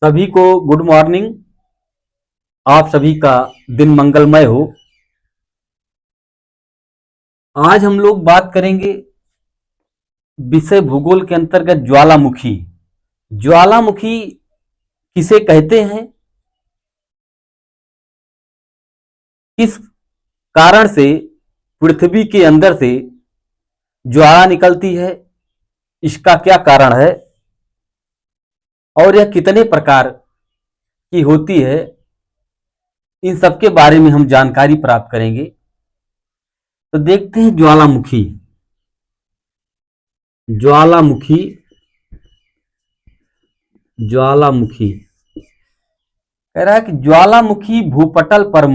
सभी को good morning. आप सभी का दिन मंगलमय हो। आज हम लोग बात करेंगे विषय भूगोल के अंतर्गत ज्वालामुखी। ज्वालामुखी किसे कहते हैं, किस कारण से पृथ्वी के अंदर से ज्वाला निकलती है, इसका क्या कारण है और यह कितने प्रकार की होती है, इन सब के बारे में हम जानकारी प्राप्त करेंगे। तो देखते हैं ज्वालामुखी। ज्वालामुखी ज्वालामुखी कह रहा है कि ज्वालामुखी भूपटल पर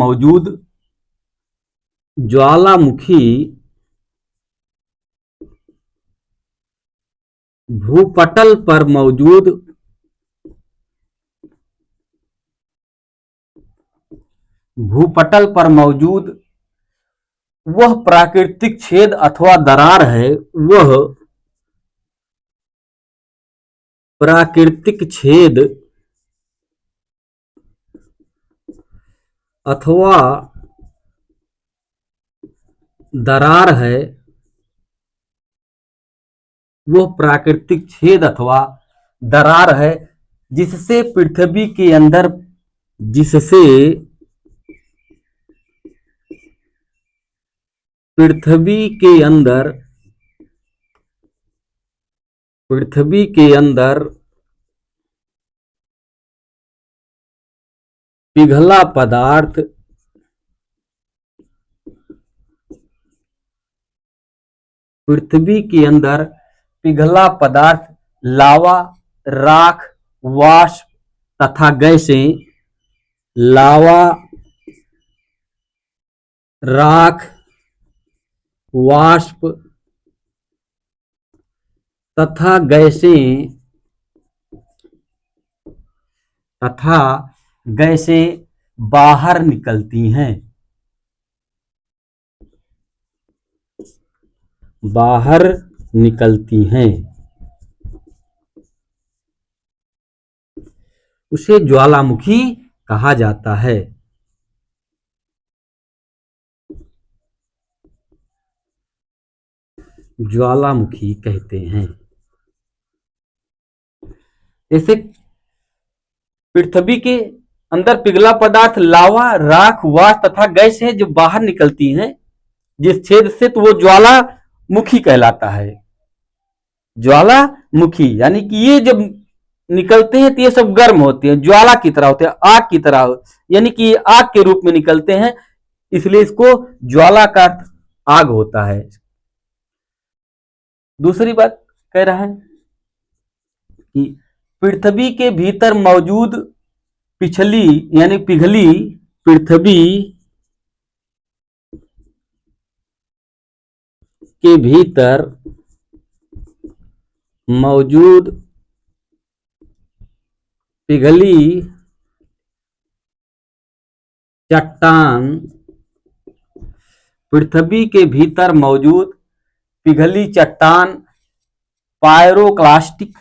मौजूद वह प्राकृतिक छेद अथवा दरार है। वह प्राकृतिक छेद अथवा दरार है। वह प्राकृतिक छेद अथवा दरार है जिससे पृथ्वी के अंदर जिससे पृथ्वी के अंदर पिघला पदार्थ लावा, राख, वाष्प तथा गैसें लावा, राख, वाष्प तथा गैसें बाहर निकलती हैं। उसे ज्वालामुखी कहा जाता है। ज्वालामुखी कहते हैं। जैसे पृथ्वी के अंदर पिघला पदार्थ लावा, राख, वाष्प तथा गैस है जो बाहर निकलती हैं जिस छेद से, तो वो ज्वालामुखी कहलाता है। ज्वालामुखी यानी कि ये जब निकलते हैं तो ये सब गर्म होते हैं, ज्वाला की तरह होते हैं, आग की तरह, यानी कि आग के रूप में निकलते हैं, इसलिए इसको ज्वाला का आग होता है। दूसरी बात कह रहा है कि पृथ्वी के भीतर मौजूद पिघली पृथ्वी के भीतर मौजूद पिघली चट्टान पायरोक्लास्टिक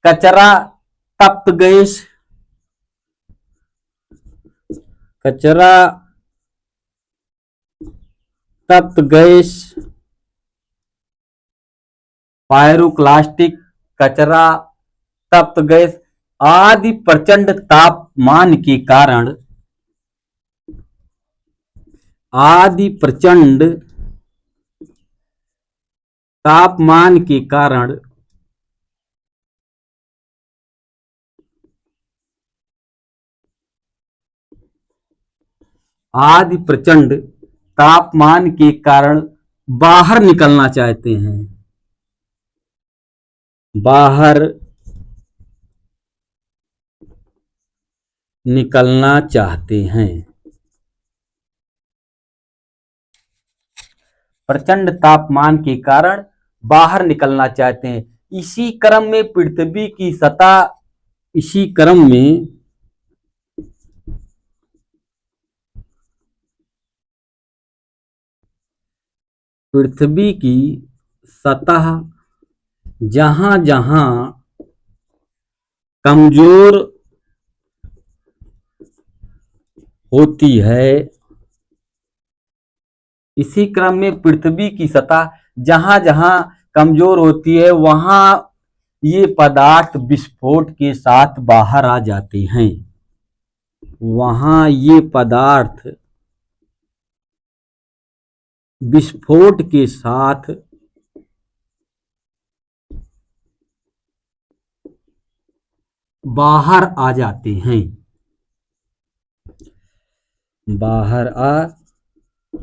कचरा, तप्त गैस, पायरोक्लास्टिक कचरा, तप्त गैस आदि प्रचंड तापमान के कारण बाहर निकलना चाहते हैं। प्रचंड तापमान के कारण बाहर निकलना चाहते हैं। इसी क्रम में पृथ्वी की सतह पृथ्वी की सतह जहां जहां कमजोर होती है, इसी क्रम में पृथ्वी की सतह जहां जहां कमजोर होती है वहां ये पदार्थ विस्फोट के साथ बाहर आ जाते हैं। वहां ये पदार्थ विस्फोट के साथ बाहर आ जाते हैं, बाहर आ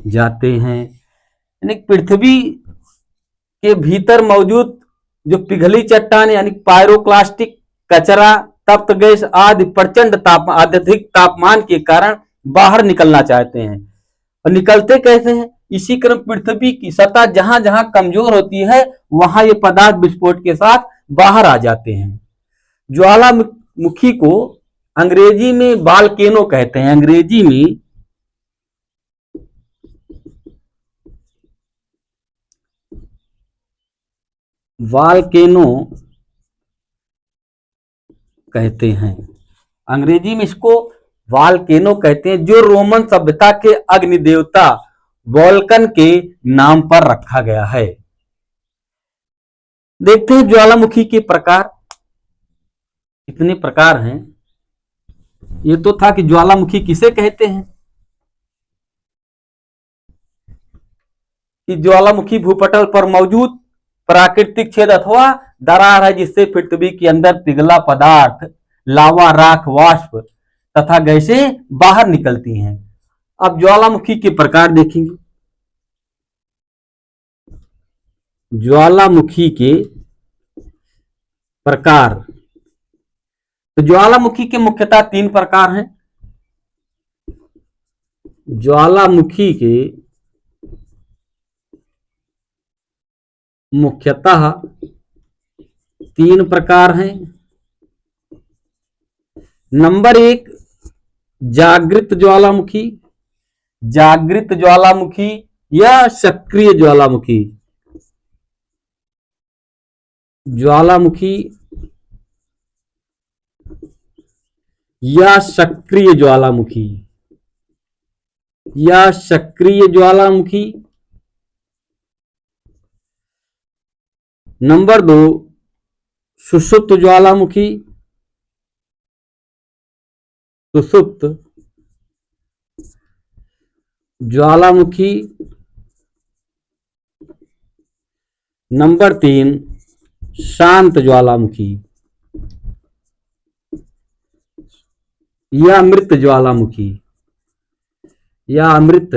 जाते हैं। यानी पृथ्वी के भीतर मौजूद जो पिघली चट्टान यानी पायरोक्लास्टिक, कचरा, तप्त गैस आदि प्रचंड अत्यधिक तापमान के कारण बाहर निकलना चाहते हैं। और निकलते कैसे हैं? इसी क्रम पृथ्वी की सतह जहां जहां कमजोर होती है वहां ये पदार्थ विस्फोट के साथ बाहर आ जाते हैं। ज्वालामुखी को अंग्रेजी में वोल्केनो कहते हैं। अंग्रेजी में वोल्केनो कहते हैं। अंग्रेजी में इसको वोल्केनो कहते हैं, जो रोमन सभ्यता के अग्निदेवता वोल्कन के नाम पर रखा गया है। देखते हैं ज्वालामुखी के प्रकार, कितने प्रकार हैं। ये तो था कि ज्वालामुखी किसे कहते हैं, कि ज्वालामुखी भूपटल पर मौजूद प्राकृतिक छेद अथवा दरार है जिससे पृथ्वी के अंदर पिघला पदार्थ, लावा, राख, वाष्प तथा गैसें बाहर निकलती हैं। अब ज्वालामुखी के प्रकार देखेंगे। ज्वालामुखी के प्रकार, तो ज्वालामुखी के मुख्यतः 3 प्रकार हैं। ज्वालामुखी के मुख्यतः 3 प्रकार हैं। नंबर 1 जागृत ज्वालामुखी, जागृत ज्वालामुखी या सक्रिय ज्वालामुखी। ज्वालामुखी या सक्रिय ज्वालामुखी, या सक्रिय ज्वालामुखी। नंबर 2 सुषुप्त ज्वालामुखी, सुषुप्त ज्वालामुखी। नंबर 3 शांत ज्वालामुखी या मृत ज्वालामुखी, या अमृत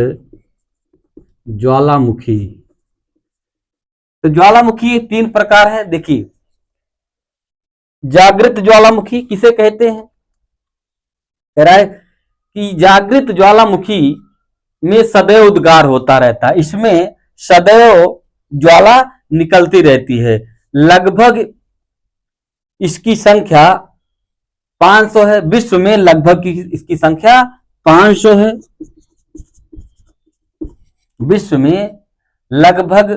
ज्वालामुखी। तो ज्वालामुखी 3 प्रकार है। देखिए, जागृत ज्वालामुखी किसे कहते हैं? कह रहा है कि जागृत ज्वालामुखी में सदैव उद्गार होता रहता है, इसमें सदैव ज्वाला निकलती रहती है। लगभग इसकी संख्या 500 है। विश्व में लगभग इसकी संख्या 500 है। विश्व में लगभग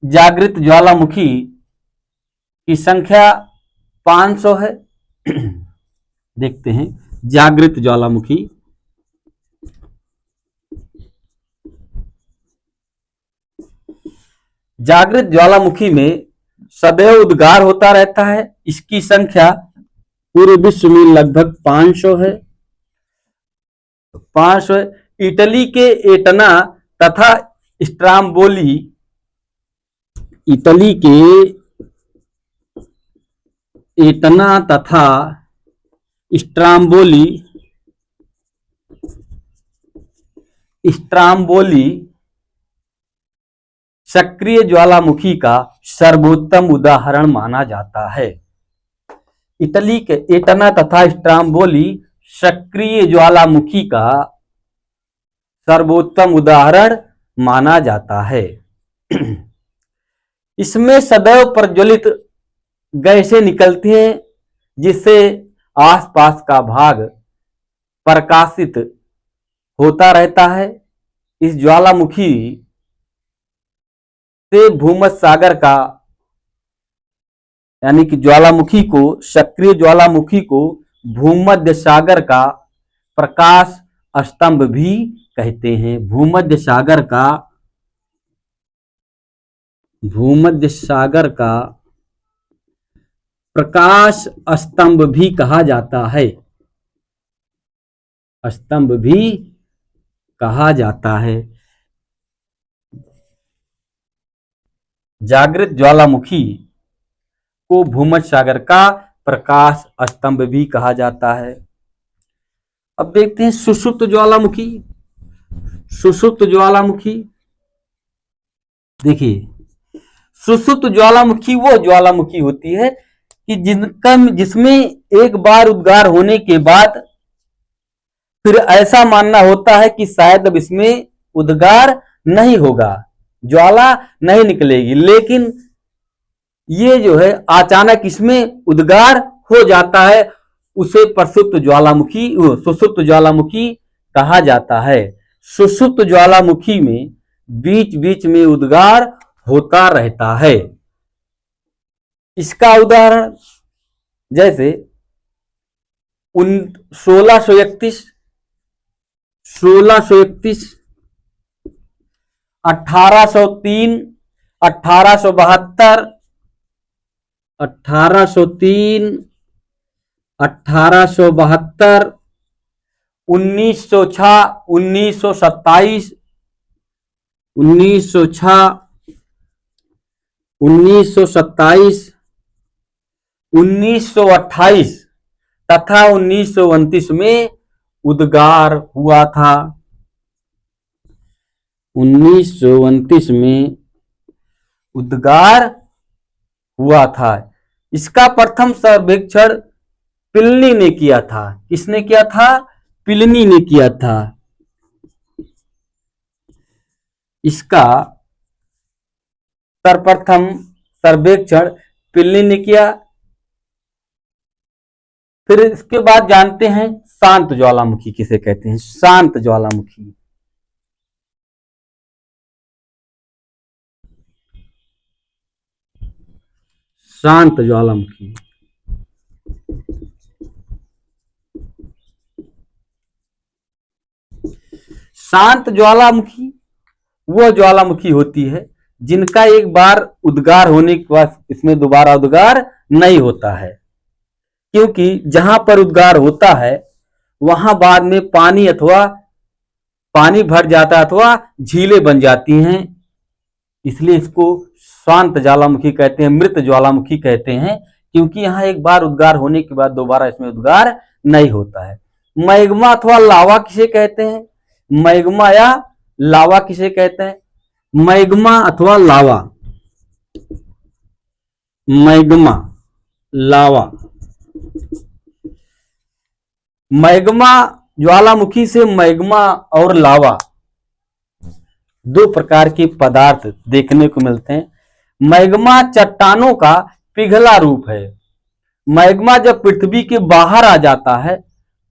जागृत ज्वालामुखी की संख्या 500 है। देखते हैं जागृत ज्वालामुखी। जागृत ज्वालामुखी में सदैव उद्गार होता रहता है। इसकी संख्या पूरे विश्व में लगभग 500 है। 500 है। इटली के एटना तथा स्ट्राम्बोली, इटली के एटना तथा स्ट्राम्बोली, स्ट्राम्बोली सक्रिय ज्वालामुखी का सर्वोत्तम उदाहरण माना जाता है। इटली के एटना तथा स्ट्राम्बोली सक्रिय ज्वालामुखी का सर्वोत्तम उदाहरण माना जाता है। इसमें सदैव प्रज्वलित गैसें निकलती हैं जिससे आसपास का भाग प्रकाशित होता रहता है। इस ज्वालामुखी से भूमध्य सागर का, यानी कि ज्वालामुखी को, सक्रिय ज्वालामुखी को भूमध्य सागर का प्रकाश स्तंभ भी कहते हैं। भूमध्य सागर का प्रकाश स्तंभ भी कहा जाता है। स्तंभ भी कहा जाता है। जागृत ज्वालामुखी को भूमध्य सागर का प्रकाश स्तंभ भी कहा जाता है। अब देखते हैं सुषुप्त ज्वालामुखी। सुषुप्त ज्वालामुखी, देखिए, सुषुप्त ज्वालामुखी वो ज्वालामुखी होती है कि जिसमें एक बार उद्गार होने के बाद फिर ऐसा मानना होता है कि शायद अब इसमें उद्गार नहीं होगा, ज्वाला नहीं निकलेगी, लेकिन ये जो है अचानक इसमें उद्गार हो जाता है, उसे प्रसुप्त ज्वालामुखी, सुषुप्त ज्वालामुखी कहा जाता है। सुषुप्त ज्वालामुखी में बीच बीच में उद्गार होता रहता है। इसका उदाहरण जैसे 1631, 1803, 1872, 1906, 1927, 1928 तथा 1929 में उद्गार हुआ था। 1929 में उद्गार हुआ था। इसका प्रथम सर्वेक्षण प्लिनी ने किया था। किसने किया था? प्लिनी ने किया था। इसका सर्वप्रथम सर्वेक्षण प्लिनी ने किया। फिर इसके बाद जानते हैं शांत ज्वालामुखी किसे कहते हैं। शांत ज्वालामुखी, शांत ज्वालामुखी, शांत ज्वालामुखी वो ज्वालामुखी होती है जिनका एक बार उद्गार होने के बाद इसमें दोबारा उद्गार नहीं होता है, क्योंकि जहां पर उद्गार होता है वहां बाद में पानी भर जाता है अथवा झीलें बन जाती हैं, इसलिए इसको शांत ज्वालामुखी कहते हैं, मृत ज्वालामुखी कहते हैं, क्योंकि यहाँ एक बार उद्गार होने के बाद दोबारा इसमें उद्गार नहीं होता है। मैग्मा अथवा लावा किसे कहते हैं? मैग्मा या लावा किसे कहते हैं? मैग्मा अथवा लावा, मैग्मा, लावा। मैग्मा ज्वालामुखी से मैग्मा और लावा दो प्रकार के पदार्थ देखने को मिलते हैं। मैग्मा चट्टानों का पिघला रूप है। मैग्मा जब पृथ्वी के बाहर आ जाता है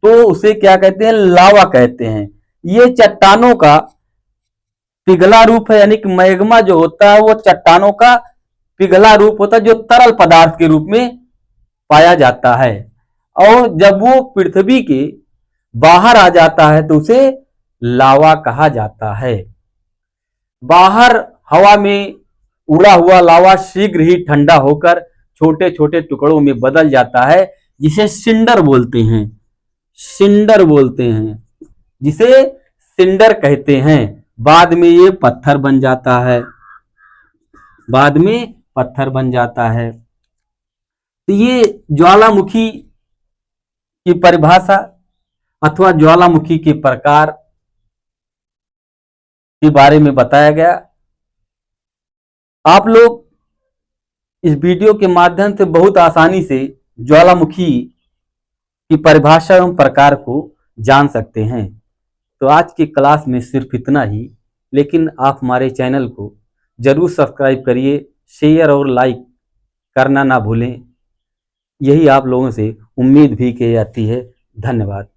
तो उसे क्या कहते हैं? लावा कहते हैं। ये चट्टानों का पिघला रूप है, यानी कि मैग्मा जो होता है वो चट्टानों का पिघला रूप होता है जो तरल पदार्थ के रूप में पाया जाता है, और जब वो पृथ्वी के बाहर आ जाता है तो उसे लावा कहा जाता है। बाहर हवा में उड़ा हुआ लावा शीघ्र ही ठंडा होकर छोटे छोटे टुकड़ों में बदल जाता है, जिसे सिंडर बोलते हैं। सिंडर बोलते हैं, जिसे सिंडर कहते हैं। बाद में ये पत्थर बन जाता है, बाद में पत्थर बन जाता है। तो ये ज्वालामुखी की परिभाषा अथवा ज्वालामुखी के प्रकार के बारे में बताया गया। आप लोग इस वीडियो के माध्यम से बहुत आसानी से ज्वालामुखी की परिभाषा एवं प्रकार को जान सकते हैं। तो आज की क्लास में सिर्फ इतना ही, लेकिन आप हमारे चैनल को जरूर सब्सक्राइब करिए, शेयर और लाइक करना ना भूलें। यही आप लोगों से उम्मीद भी की जाती है। धन्यवाद।